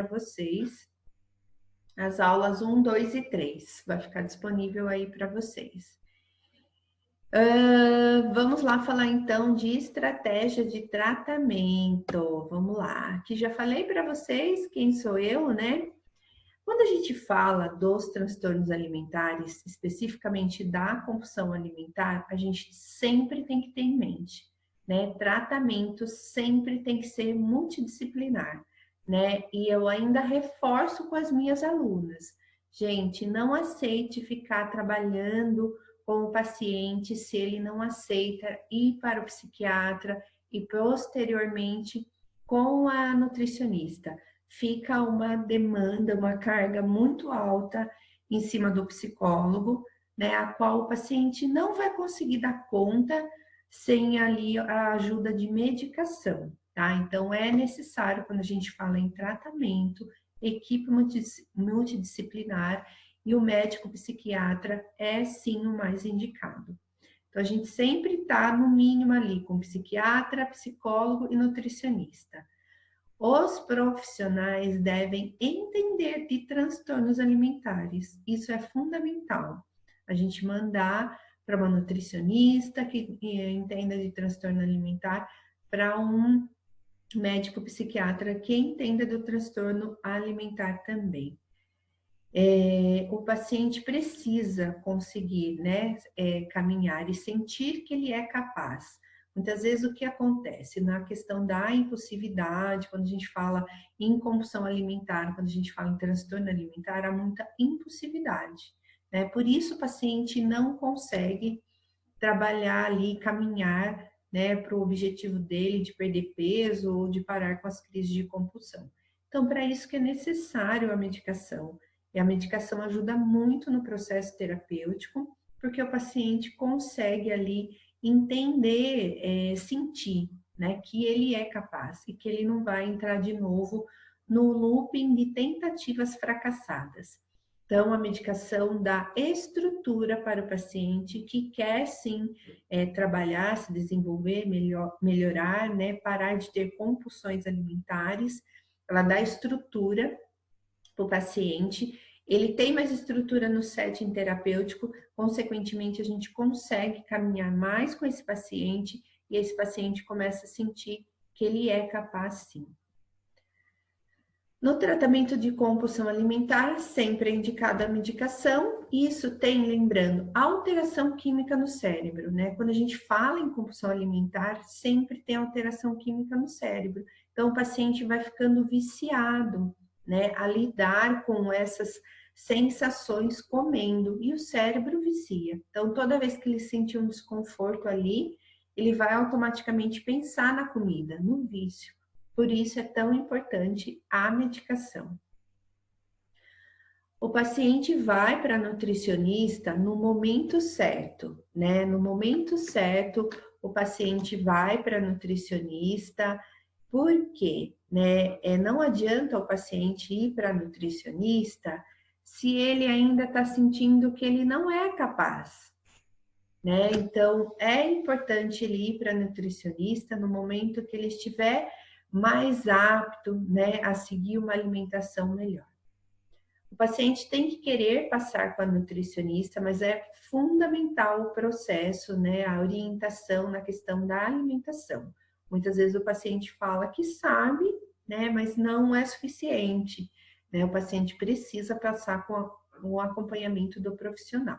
para vocês as aulas 1, 2 e 3. Vai ficar disponível aí para vocês. Vamos lá falar então de estratégia de tratamento. Vamos lá. Aqui já falei para vocês quem sou eu, né? Quando a gente fala dos transtornos alimentares, especificamente da compulsão alimentar, a gente sempre tem que ter em mente, né? Tratamento sempre tem que ser multidisciplinar, né? E eu ainda reforço com as minhas alunas. Gente, não aceite ficar trabalhando com o paciente se ele não aceita ir para o psiquiatra e posteriormente com a nutricionista. Fica uma demanda, uma carga muito alta em cima do psicólogo, né, a qual o paciente não vai conseguir dar conta sem ali a ajuda de medicação, tá? Então é necessário, quando a gente fala em tratamento, equipe multidisciplinar e o médico psiquiatra é sim o mais indicado. Então a gente sempre está no mínimo ali com psiquiatra, psicólogo e nutricionista. Os profissionais devem entender de transtornos alimentares. Isso é fundamental. A gente mandar para uma nutricionista que entenda de transtorno alimentar, para um médico psiquiatra que entenda do transtorno alimentar também. O paciente precisa conseguir, né, caminhar e sentir que ele é capaz. Muitas vezes o que acontece na questão da impulsividade, quando a gente fala em compulsão alimentar, quando a gente fala em transtorno alimentar, há muita impulsividade, né? Por isso o paciente não consegue trabalhar ali, caminhar, né, para o objetivo dele de perder peso ou de parar com as crises de compulsão. Então, para isso que é necessário a medicação. E a medicação ajuda muito no processo terapêutico, porque o paciente consegue ali entender, sentir, né, que ele é capaz e que ele não vai entrar de novo no looping de tentativas fracassadas. Então, a medicação dá estrutura para o paciente que quer sim trabalhar, se desenvolver, melhorar, né, parar de ter compulsões alimentares. Ela dá estrutura para o paciente, ele tem mais estrutura no setting terapêutico, consequentemente, a gente consegue caminhar mais com esse paciente e esse paciente começa a sentir que ele é capaz sim. No tratamento de compulsão alimentar, sempre é indicada a medicação. Isso tem, lembrando, alteração química no cérebro, né? Quando a gente fala em compulsão alimentar, sempre tem alteração química no cérebro. Então, o paciente vai ficando viciado, né, a lidar com essas sensações comendo, e o cérebro vicia. Então, toda vez que ele sentir um desconforto ali, ele vai automaticamente pensar na comida, no vício. Por isso é tão importante a medicação. O paciente vai para a nutricionista no momento certo, né? No momento certo, o paciente vai para a nutricionista, porque, né? Não adianta o paciente ir para a nutricionista se ele ainda está sentindo que ele não é capaz, né? Então, é importante ele ir para a nutricionista no momento que ele estiver mais apto, né, a seguir uma alimentação melhor. O paciente tem que querer passar com a nutricionista, mas é fundamental o processo, né, a orientação na questão da alimentação. Muitas vezes o paciente fala que sabe, né, mas não é suficiente, né? O paciente precisa passar com o acompanhamento do profissional.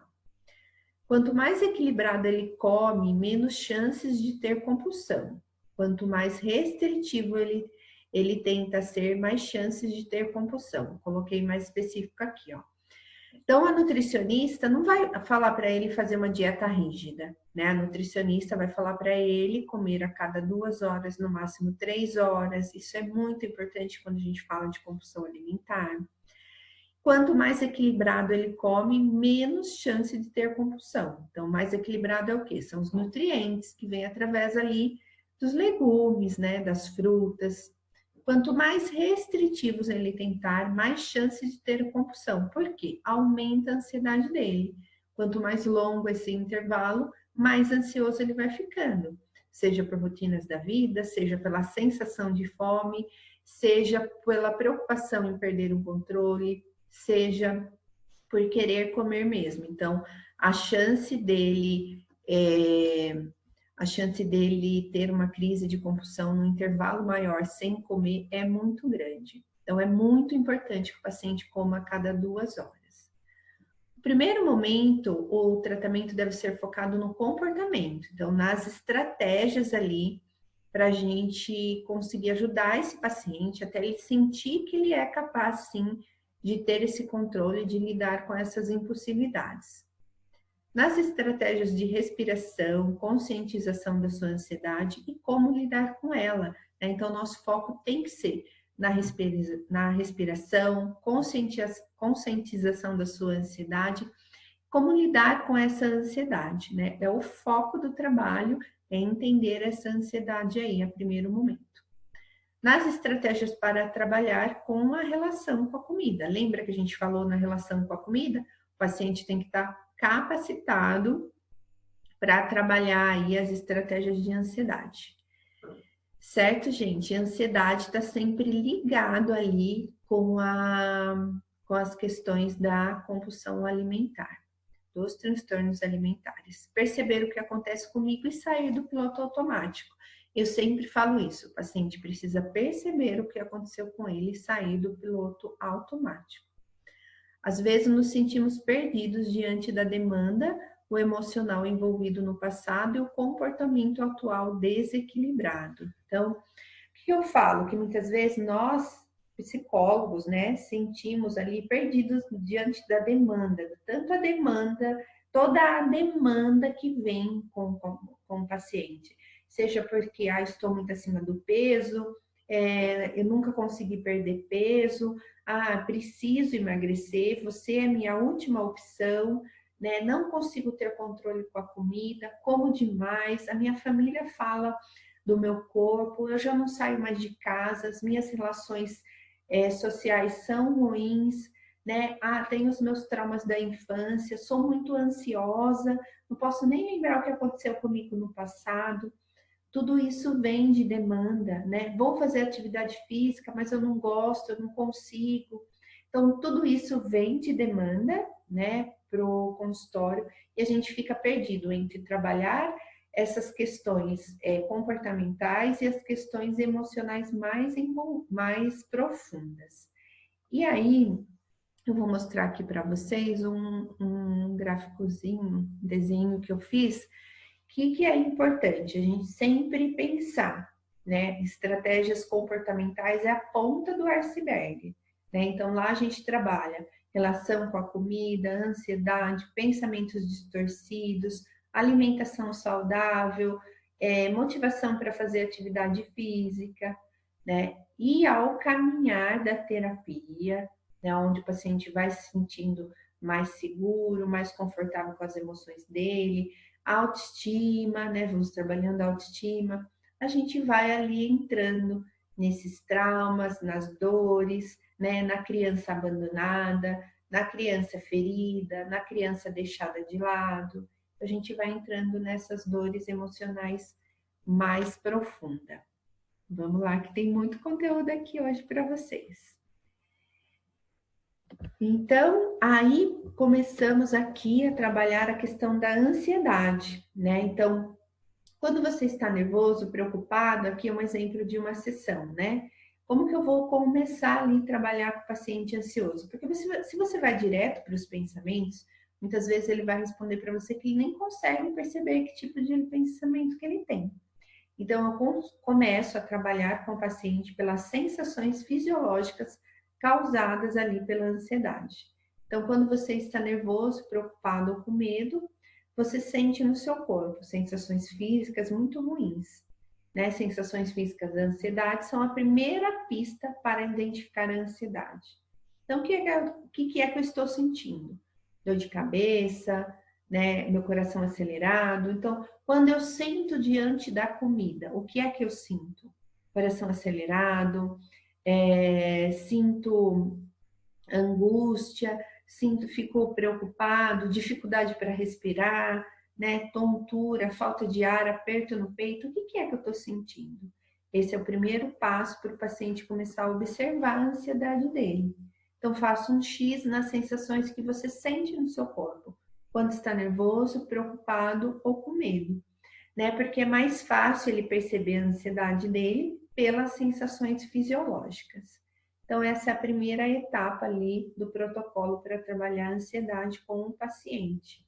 Quanto mais equilibrado ele come, menos chances de ter compulsão. Quanto mais restritivo ele tenta ser, mais chances de ter compulsão. Coloquei mais específico aqui, ó. Então, a nutricionista não vai falar para ele fazer uma dieta rígida, né? A nutricionista vai falar para ele comer a cada 2 horas, no máximo 3 horas. Isso é muito importante quando a gente fala de compulsão alimentar. Quanto mais equilibrado ele come, menos chance de ter compulsão. Então, mais equilibrado é o quê? São os nutrientes que vêm através ali dos legumes, né, das frutas. Quanto mais restritivos ele tentar, mais chances de ter compulsão. Por quê? Aumenta a ansiedade dele. Quanto mais longo esse intervalo, mais ansioso ele vai ficando. Seja por rotinas da vida, seja pela sensação de fome, seja pela preocupação em perder o controle, seja por querer comer mesmo. Então, a chance dele ter uma crise de compulsão no intervalo maior sem comer é muito grande. Então, é muito importante que o paciente coma a cada 2 horas. No primeiro momento, o tratamento deve ser focado no comportamento, então, nas estratégias ali, para a gente conseguir ajudar esse paciente até ele sentir que ele é capaz, sim, de ter esse controle, de lidar com essas impulsividades. Nas estratégias de respiração, conscientização da sua ansiedade e como lidar com ela, né? Então, nosso foco tem que ser na respiração, conscientização da sua ansiedade, como lidar com essa ansiedade, né? É o foco do trabalho, é entender essa ansiedade aí, a primeiro momento. Nas estratégias para trabalhar com a relação com a comida. Lembra que a gente falou na relação com a comida? O paciente tem que estar capacitado para trabalhar aí as estratégias de ansiedade. Certo, gente? A ansiedade está sempre ligado ali com as questões da compulsão alimentar, dos transtornos alimentares. Perceber o que acontece comigo e sair do piloto automático. Eu sempre falo isso, o paciente precisa perceber o que aconteceu com ele e sair do piloto automático. Às vezes nos sentimos perdidos diante da demanda, o emocional envolvido no passado e o comportamento atual desequilibrado. Então, o que eu falo? Que muitas vezes nós, psicólogos, né, sentimos ali perdidos diante da demanda, tanto a demanda, toda a demanda que vem com o paciente. Seja porque, estou muito acima do peso, eu nunca consegui perder peso, preciso emagrecer, você é minha última opção, né? Não consigo ter controle com a comida, como demais, a minha família fala do meu corpo, eu já não saio mais de casa, as minhas relações sociais são ruins, né? Tenho os meus traumas da infância, sou muito ansiosa, não posso nem lembrar o que aconteceu comigo no passado. Tudo isso vem de demanda, né? Vou fazer atividade física, mas eu não gosto, eu não consigo. Então, tudo isso vem de demanda, né, para o consultório, e a gente fica perdido entre trabalhar essas questões comportamentais e as questões emocionais mais profundas. E aí, eu vou mostrar aqui para vocês um gráficozinho, desenho que eu fiz, que é importante? A gente sempre pensar, né? Estratégias comportamentais é a ponta do iceberg, né? Então, lá a gente trabalha relação com a comida, ansiedade, pensamentos distorcidos, alimentação saudável, motivação para fazer atividade física, né? E ao caminhar da terapia, né, onde o paciente vai se sentindo mais seguro, mais confortável com as emoções dele, autoestima, né? Vamos trabalhando a autoestima, a gente vai ali entrando nesses traumas, nas dores, né? Na criança abandonada, na criança ferida, na criança deixada de lado. A gente vai entrando nessas dores emocionais mais profundas. Vamos lá, que tem muito conteúdo aqui hoje para vocês. Então, aí começamos aqui a trabalhar a questão da ansiedade, né? Então, quando você está nervoso, preocupado, aqui é um exemplo de uma sessão, né? Como que eu vou começar ali a trabalhar com o paciente ansioso? Porque se você vai direto para os pensamentos, muitas vezes ele vai responder para você que ele nem consegue perceber que tipo de pensamento que ele tem. Então, eu começo a trabalhar com o paciente pelas sensações fisiológicas causadas ali pela ansiedade. Então, quando você está nervoso, preocupado ou com medo, você sente no seu corpo sensações físicas muito ruins, né? Sensações físicas da ansiedade são a primeira pista para identificar a ansiedade. Então, o que é que eu estou sentindo? Dor de cabeça, né? Meu coração acelerado. Então, quando eu sento diante da comida, o que é que eu sinto? Coração acelerado, sinto angústia, fico preocupado, dificuldade para respirar, né? Tontura, falta de ar, aperto no peito. O que é que eu estou sentindo? Esse é o primeiro passo para o paciente começar a observar a ansiedade dele. Então, faça um X nas sensações que você sente no seu corpo, quando está nervoso, preocupado ou com medo, né? Porque é mais fácil ele perceber a ansiedade dele pelas sensações fisiológicas. Então, essa é a primeira etapa ali do protocolo para trabalhar a ansiedade com o paciente.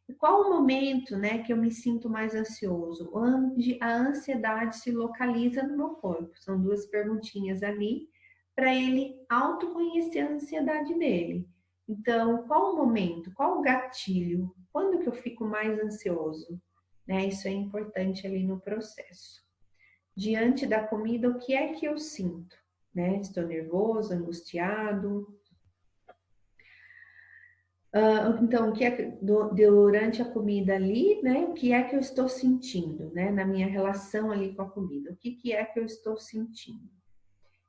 E qual o momento, né, que eu me sinto mais ansioso? Onde a ansiedade se localiza no meu corpo? São duas perguntinhas ali para ele autoconhecer a ansiedade dele. Então, qual o momento? Qual o gatilho? Quando que eu fico mais ansioso? Né, isso é importante ali no processo. Diante da comida, o que é que eu sinto? Né? Estou nervoso, angustiado, então, o que é que, durante a comida ali, né? O que é que eu estou sentindo, né? Na minha relação ali com a comida, o que que é que eu estou sentindo?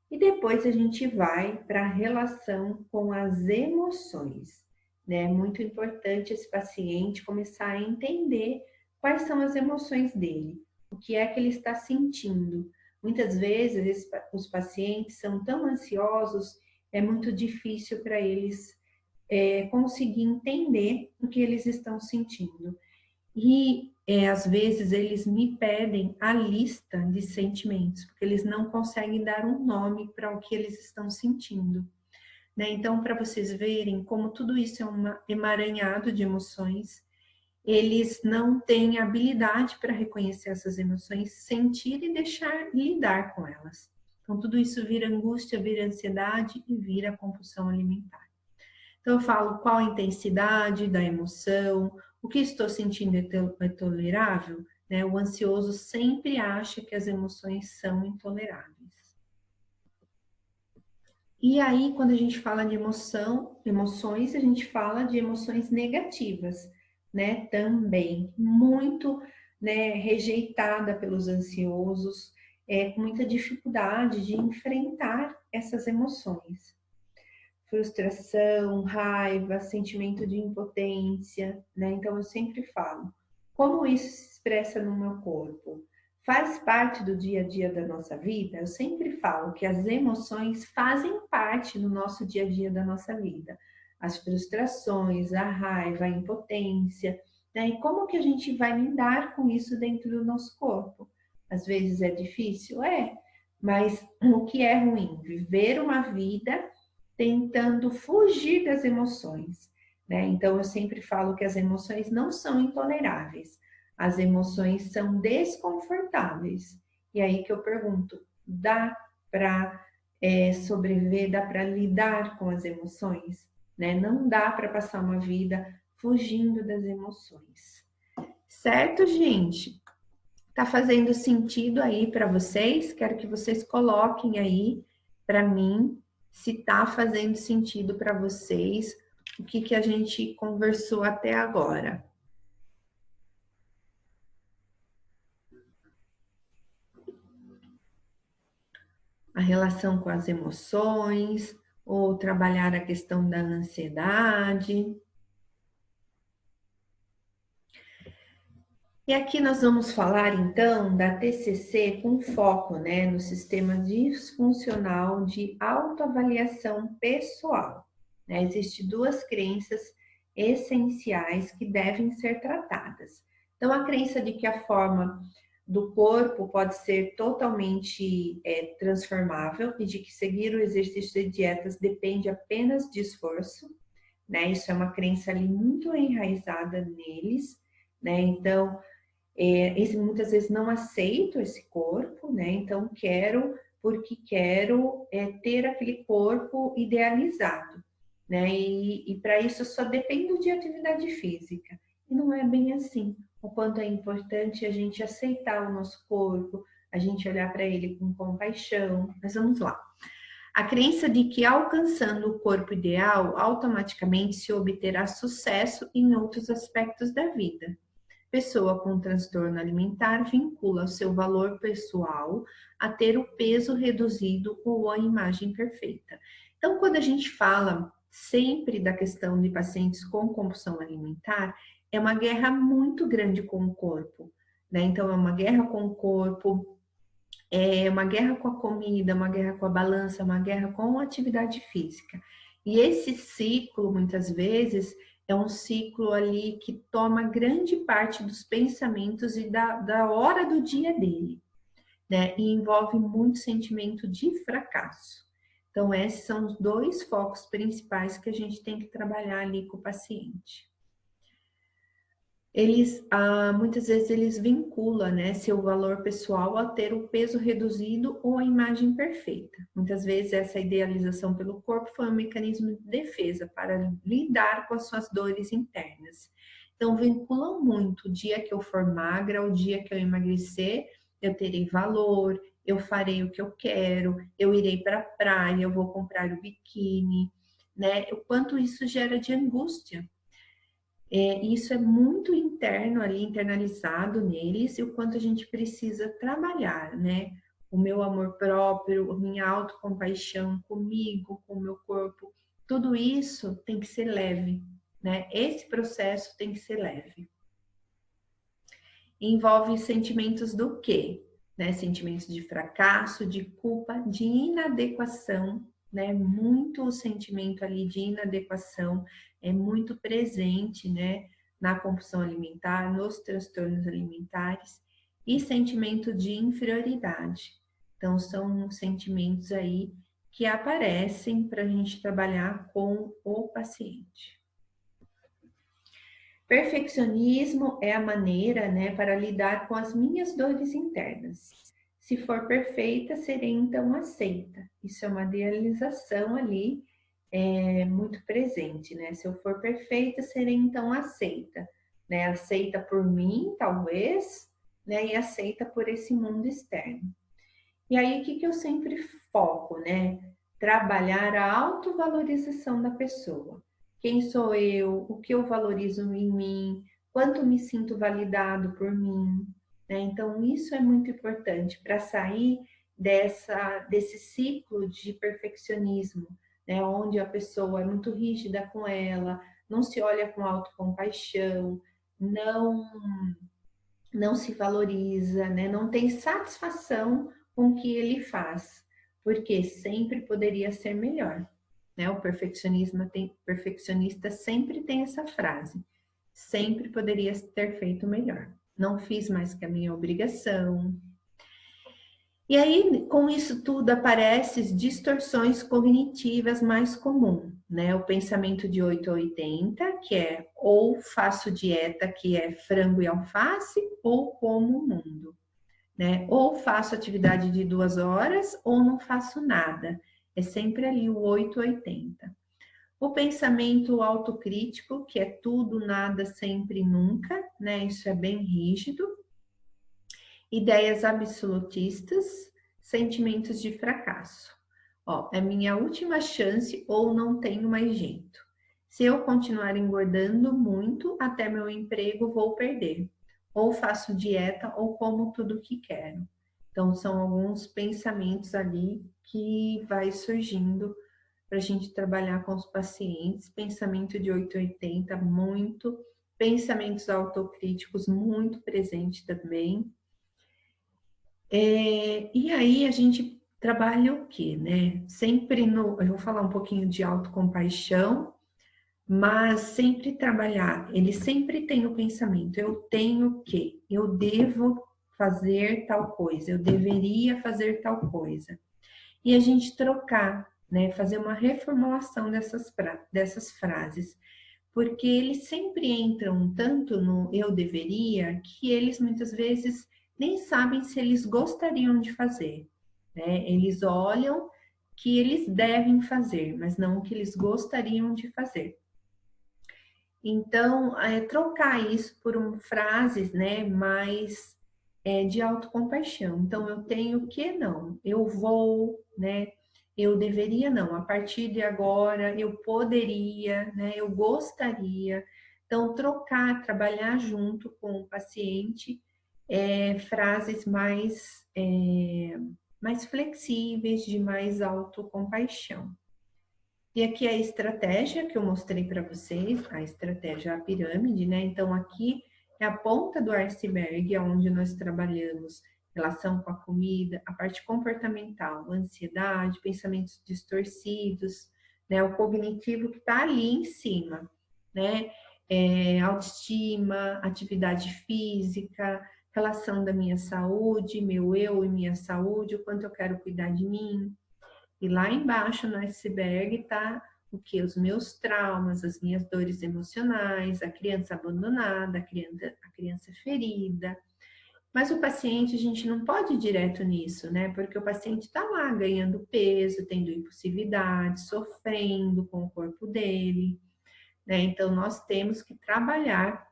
E depois a gente vai para a relação com as emoções, né? Muito importante esse paciente começar a entender quais são as emoções dele, o que é que ele está sentindo. Muitas vezes os pacientes são tão ansiosos, é muito difícil para eles conseguir entender o que eles estão sentindo. E às vezes eles me pedem a lista de sentimentos, porque eles não conseguem dar um nome para o que eles estão sentindo. Né? Então, para vocês verem como tudo isso é um emaranhado de emoções, eles não têm habilidade para reconhecer essas emoções, sentir e deixar lidar com elas. Então, tudo isso vira angústia, vira ansiedade e vira compulsão alimentar. Então, eu falo qual a intensidade da emoção, o que estou sentindo é tolerável, né? O ansioso sempre acha que as emoções são intoleráveis. E aí, quando a gente fala de emoções, a gente fala de emoções negativas, né? Também muito, né, rejeitada pelos ansiosos, com muita dificuldade de enfrentar essas emoções. Frustração, raiva, sentimento de impotência, né? Então eu sempre falo, como isso se expressa no meu corpo? Faz parte do dia a dia da nossa vida? Eu sempre falo que as emoções fazem parte do nosso dia a dia da nossa vida. As frustrações, a raiva, a impotência, né? E como que a gente vai lidar com isso dentro do nosso corpo? Às vezes é difícil, mas o que é ruim? Viver uma vida tentando fugir das emoções, né? Então eu sempre falo que as emoções não são intoleráveis, as emoções são desconfortáveis. E aí que eu pergunto, dá para sobreviver, dá para lidar com as emoções, né? Não dá para passar uma vida fugindo das emoções. Certo, gente? Tá fazendo sentido aí para vocês? Quero que vocês coloquem aí para mim se tá fazendo sentido para vocês o que a gente conversou até agora. A relação com as emoções, ou trabalhar a questão da ansiedade. E aqui nós vamos falar então da TCC com foco, né, no sistema disfuncional de autoavaliação pessoal. Né? Existem duas crenças essenciais que devem ser tratadas. Então, a crença de que a forma do corpo pode ser totalmente transformável e de que seguir o exercício de dietas depende apenas de esforço, né? Isso é uma crença ali muito enraizada neles, né? Então, muitas vezes não aceito esse corpo, né? Então quero porque quero ter aquele corpo idealizado, né? E para isso só dependo de atividade física. E não é bem assim. O quanto é importante a gente aceitar o nosso corpo, a gente olhar para ele com compaixão. Mas vamos lá. A crença de que alcançando o corpo ideal, automaticamente se obterá sucesso em outros aspectos da vida. Pessoa com transtorno alimentar vincula o seu valor pessoal a ter o peso reduzido ou a imagem perfeita. Então, quando a gente fala sempre da questão de pacientes com compulsão alimentar, é uma guerra muito grande com o corpo, né? Então, é uma guerra com o corpo, é uma guerra com a comida, uma guerra com a balança, uma guerra com a atividade física. E esse ciclo, muitas vezes, é um ciclo ali que toma grande parte dos pensamentos e da hora do dia dele, né? E envolve muito sentimento de fracasso. Então, esses são os dois focos principais que a gente tem que trabalhar ali com o paciente. Eles, muitas vezes, eles vinculam, né, seu valor pessoal a ter o peso reduzido ou a imagem perfeita. Muitas vezes, essa idealização pelo corpo foi um mecanismo de defesa para lidar com as suas dores internas. Então, vinculam muito: o dia que eu for magra, o dia que eu emagrecer, eu terei valor, eu farei o que eu quero, eu irei para a praia, eu vou comprar o biquíni, né? O quanto isso gera de angústia. Isso é muito interno ali, internalizado neles, e o quanto a gente precisa trabalhar, né? O meu amor próprio, a minha autocompaixão comigo, com o meu corpo, tudo isso tem que ser leve, né? Esse processo tem que ser leve. Envolve sentimentos do quê? Né? Sentimentos de fracasso, de culpa, de inadequação, né? Muito o sentimento ali de inadequação é muito presente, né? Na compulsão alimentar, nos transtornos alimentares, e sentimento de inferioridade. Então, são sentimentos aí que aparecem para a gente trabalhar com o paciente. Perfeccionismo é a maneira, né, para lidar com as minhas dores internas. Se for perfeita, serei então aceita. Isso é uma idealização ali, muito presente, né? Se eu for perfeita, serei então aceita, né? Aceita por mim, talvez, né? E aceita por esse mundo externo. E aí, o que eu sempre foco, né? Trabalhar a autovalorização da pessoa. Quem sou eu? O que eu valorizo em mim? Quanto me sinto validado por mim? Né? Então, isso é muito importante para sair desse ciclo de perfeccionismo, né? Onde a pessoa é muito rígida com ela, não se olha com autocompaixão, não se valoriza, né? Não tem satisfação com o que ele faz, porque sempre poderia ser melhor, né? O perfeccionista sempre tem essa frase: sempre poderia ter feito melhor. Não fiz mais que a minha obrigação. E aí, com isso tudo, aparecem distorções cognitivas mais comuns, né? O pensamento de 8 a 80, que é ou faço dieta, que é frango e alface, ou como o mundo, né? Ou faço atividade de 2 horas, ou não faço nada. É sempre ali o 8 a 80. O pensamento autocrítico, que é tudo, nada, sempre, nunca, né? Isso é bem rígido. Ideias absolutistas, sentimentos de fracasso. Ó, é minha última chance ou não tenho mais jeito. Se eu continuar engordando muito, até meu emprego vou perder. Ou faço dieta ou como tudo que quero. Então, são alguns pensamentos ali que vai surgindo para a gente trabalhar com os pacientes. Pensamento de 880, muito. Pensamentos autocríticos, muito presente também. E aí a gente trabalha o quê, né? Sempre eu vou falar um pouquinho de autocompaixão, mas sempre trabalhar, ele sempre tem o pensamento: eu tenho que, eu devo fazer tal coisa, eu deveria fazer tal coisa. E a gente trocar, né? Fazer uma reformulação dessas frases, porque eles sempre entram tanto no eu deveria, que eles muitas vezes nem sabem se eles gostariam de fazer, né? Eles olham que eles devem fazer, mas não o que eles gostariam de fazer. Então, trocar isso por frases, né, mais de autocompaixão. Então, eu tenho que não, eu vou, né? Eu deveria não, a partir de agora eu poderia, né? Eu gostaria. Então, trocar, trabalhar junto com o paciente frases mais flexíveis, de mais autocompaixão. E aqui é a estratégia que eu mostrei para vocês, a estratégia, a pirâmide, né? Então, aqui é a ponta do iceberg, onde nós trabalhamos relação com a comida, a parte comportamental, ansiedade, pensamentos distorcidos, né? O cognitivo que está ali em cima, né? Autoestima, atividade física, relação da minha saúde, meu eu e minha saúde, o quanto eu quero cuidar de mim. E lá embaixo no iceberg está o que? Os meus traumas, as minhas dores emocionais, a criança abandonada, a criança ferida. Mas o paciente, a gente não pode ir direto nisso, né? Porque o paciente está lá ganhando peso, tendo impulsividade, sofrendo com o corpo dele, né? Então, nós temos que trabalhar,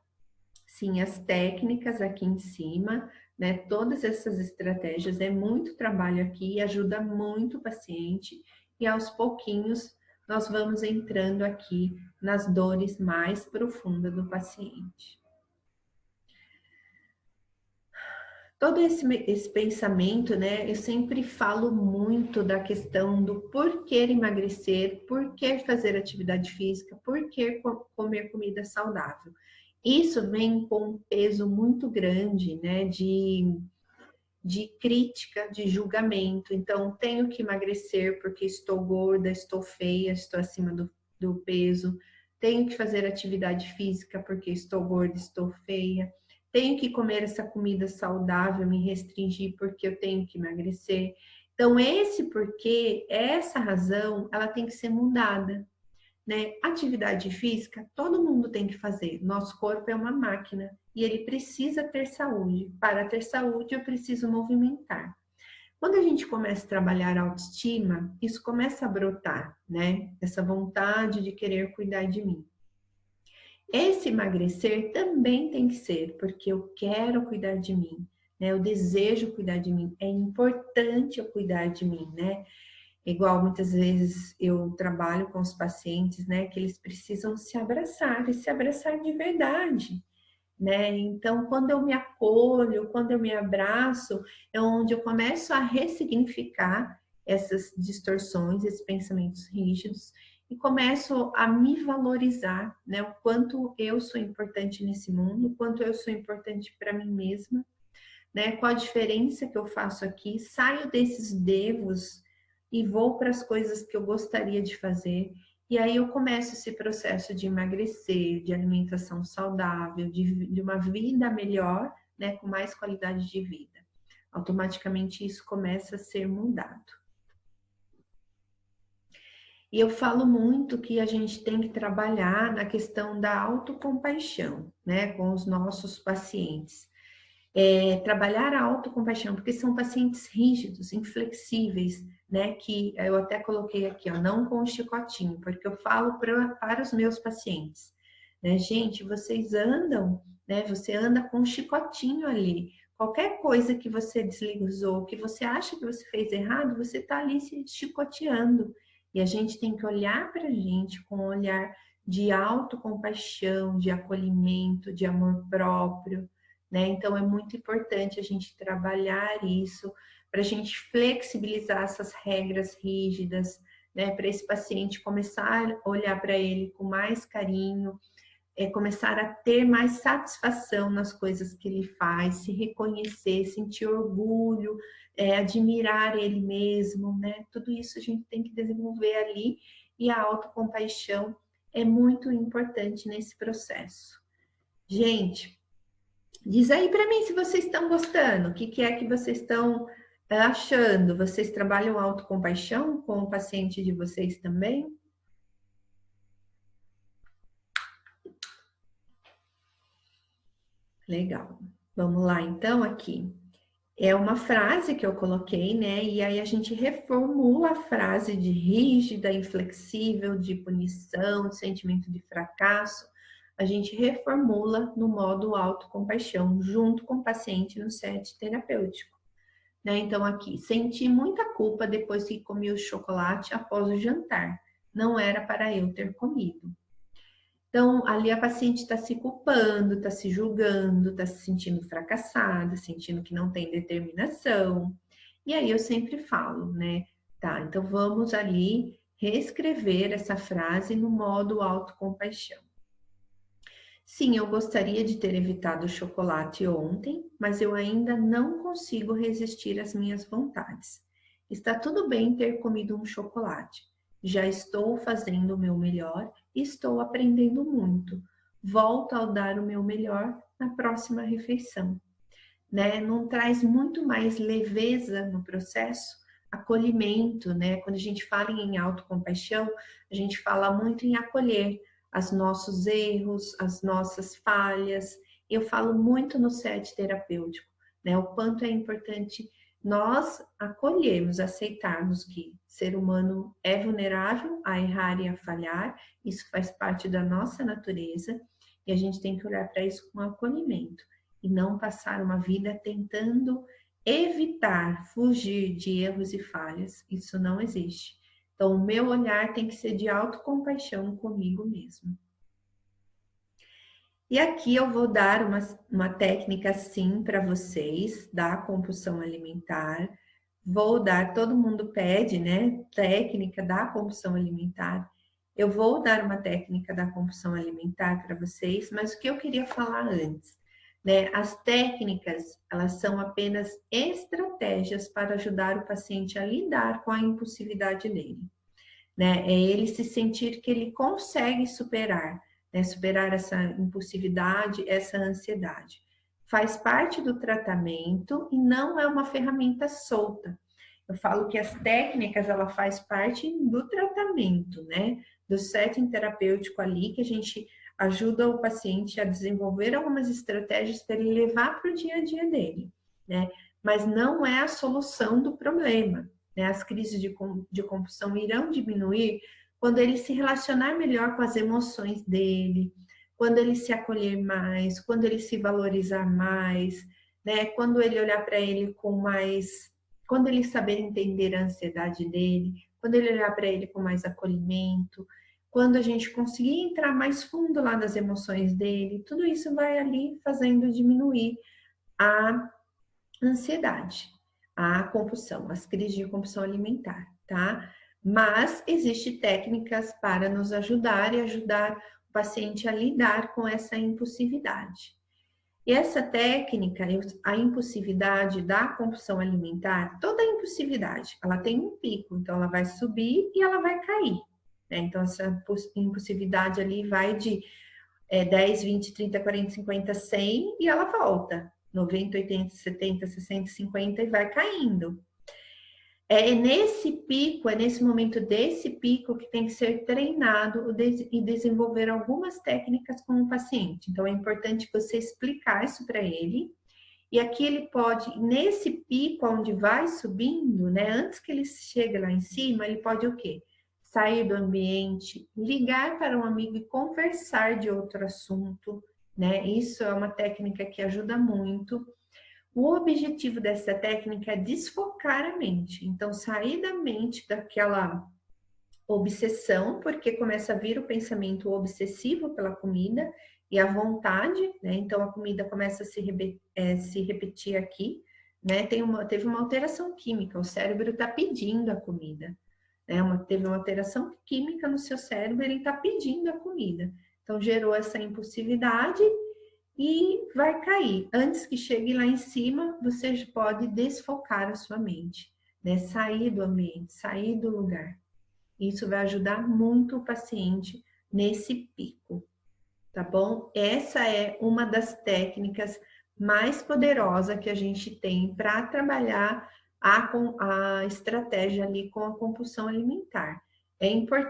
sim, as técnicas aqui em cima, né? Todas essas estratégias, é muito trabalho aqui, ajuda muito o paciente, e aos pouquinhos nós vamos entrando aqui nas dores mais profundas do paciente. Todo esse pensamento, né? Eu sempre falo muito da questão do porquê emagrecer, porquê fazer atividade física, porquê comer comida saudável. Isso vem com um peso muito grande, né? De crítica, de julgamento. Então, tenho que emagrecer porque estou gorda, estou feia, estou acima do peso. Tenho que fazer atividade física porque estou gorda, estou feia. Tenho que comer essa comida saudável, me restringir porque eu tenho que emagrecer. Então, esse porquê, essa razão, ela tem que ser mudada, né? Atividade física, todo mundo tem que fazer. Nosso corpo é uma máquina e ele precisa ter saúde. Para ter saúde, eu preciso movimentar. Quando a gente começa a trabalhar a autoestima, isso começa a brotar, né? Essa vontade de querer cuidar de mim. Esse emagrecer também tem que ser porque eu quero cuidar de mim, né? Eu desejo cuidar de mim. É importante eu cuidar de mim, né? Igual muitas vezes eu trabalho com os pacientes, né, que eles precisam se abraçar e se abraçar de verdade, né? Então, quando eu me acolho, quando eu me abraço, é onde eu começo a ressignificar essas distorções, esses pensamentos rígidos e começo a me valorizar, né? O quanto eu sou importante nesse mundo, o quanto eu sou importante para mim mesma, né? Qual a diferença que eu faço aqui? Saio desses devos e vou para as coisas que eu gostaria de fazer. E aí eu começo esse processo de emagrecer, de alimentação saudável, de uma vida melhor, né? Com mais qualidade de vida. Automaticamente isso começa a ser mudado. E eu falo muito que a gente tem que trabalhar na questão da autocompaixão, né? Com os nossos pacientes. Trabalhar a autocompaixão, porque são pacientes rígidos, inflexíveis, né? Que eu até coloquei aqui, ó, não com o chicotinho, porque eu falo para os meus pacientes, né? Gente, vocês andam, né? Você anda com um chicotinho ali. Qualquer coisa que você deslizou, que você acha que você fez errado, você está ali se chicoteando. E a gente tem que olhar para a gente com um olhar de autocompaixão, de acolhimento, de amor próprio, né? Então é muito importante a gente trabalhar isso para a gente flexibilizar essas regras rígidas, né? Para esse paciente começar a olhar para ele com mais carinho, começar a ter mais satisfação nas coisas que ele faz, se reconhecer, sentir orgulho, admirar ele mesmo, né? Tudo isso a gente tem que desenvolver ali e a autocompaixão é muito importante nesse processo. Gente, diz aí para mim se vocês estão gostando, o que, que é que vocês estão achando? Vocês trabalham autocompaixão com o paciente de vocês também? Legal. Vamos lá, então, aqui. É uma frase que eu coloquei, né? E aí a gente reformula a frase de rígida, inflexível, de punição, de sentimento de fracasso. A gente reformula no modo autocompaixão, junto com o paciente no set terapêutico. Né? Então, aqui, senti muita culpa depois que comi o chocolate após o jantar. Não era para eu ter comido. Então, ali a paciente está se culpando, está se julgando, está se sentindo fracassada, sentindo que não tem determinação. E aí eu sempre falo, né? Tá, então vamos ali reescrever essa frase no modo autocompaixão. Sim, eu gostaria de ter evitado o chocolate ontem, mas eu ainda não consigo resistir às minhas vontades. Está tudo bem ter comido um chocolate. Já estou fazendo o meu melhor e estou aprendendo muito. Volto a dar o meu melhor na próxima refeição, né? Não traz muito mais leveza no processo, acolhimento, né? Quando a gente fala em autocompaixão, a gente fala muito em acolher os nossos erros, as nossas falhas. Eu falo muito no set terapêutico, né? O quanto é importante nós acolhermos, aceitarmos que ser humano é vulnerável a errar e a falhar, isso faz parte da nossa natureza, e a gente tem que olhar para isso com acolhimento e não passar uma vida tentando evitar, fugir de erros e falhas. Isso não existe. Então, o meu olhar tem que ser de autocompaixão comigo mesmo. E aqui eu vou dar uma técnica sim para vocês da compulsão alimentar. Vou dar, todo mundo pede, né? Técnica da compulsão alimentar. Eu vou dar uma técnica da compulsão alimentar para vocês, mas o que eu queria falar antes, né? As técnicas, elas são apenas estratégias para ajudar o paciente a lidar com a impulsividade dele, né? É ele se sentir que ele consegue superar, né? Superar essa impulsividade, essa ansiedade. Faz parte do tratamento e não é uma ferramenta solta. Eu falo que as técnicas, ela faz parte do tratamento, né? Do setting terapêutico ali, que a gente ajuda o paciente a desenvolver algumas estratégias para ele levar para o dia a dia dele, né? Mas não é a solução do problema, né? As crises de compulsão irão diminuir quando ele se relacionar melhor com as emoções dele, quando ele se acolher mais, quando ele se valorizar mais, né? Quando ele olhar para ele com mais, quando ele saber entender a ansiedade dele, quando ele olhar para ele com mais acolhimento, quando a gente conseguir entrar mais fundo lá nas emoções dele, tudo isso vai ali fazendo diminuir a ansiedade, a compulsão, as crises de compulsão alimentar, tá? Mas existe técnicas para nos ajudar e ajudar o paciente a lidar com essa impulsividade. E essa técnica, a impulsividade da compulsão alimentar, toda impulsividade, ela tem um pico, então ela vai subir e ela vai cair, né? Então essa impulsividade ali vai de 10, 20, 30, 40, 50, 100 e ela volta. 90, 80, 70, 60, 50 e vai caindo. É nesse pico, é nesse momento desse pico que tem que ser treinado e desenvolver algumas técnicas com o paciente. Então, é importante você explicar isso para ele. E aqui ele pode, nesse pico onde vai subindo, né? Antes que ele chegue lá em cima, ele pode o quê? Sair do ambiente, ligar para um amigo e conversar de outro assunto, né? Isso é uma técnica que ajuda muito. O objetivo dessa técnica é desfocar a mente. Então, sair da mente daquela obsessão, porque começa a vir o pensamento obsessivo pela comida e a vontade, né? Então, a comida começa a se repetir aqui, né? Teve uma alteração química, o cérebro está pedindo a comida, né? Teve uma alteração química no seu cérebro, ele está pedindo a comida. Então, gerou essa impulsividade e vai cair. Antes que chegue lá em cima, você pode desfocar a sua mente, né? Sair do ambiente, sair do lugar. Isso vai ajudar muito o paciente nesse pico, tá bom? Essa é uma das técnicas mais poderosas que a gente tem para trabalhar a estratégia ali com a compulsão alimentar. É importante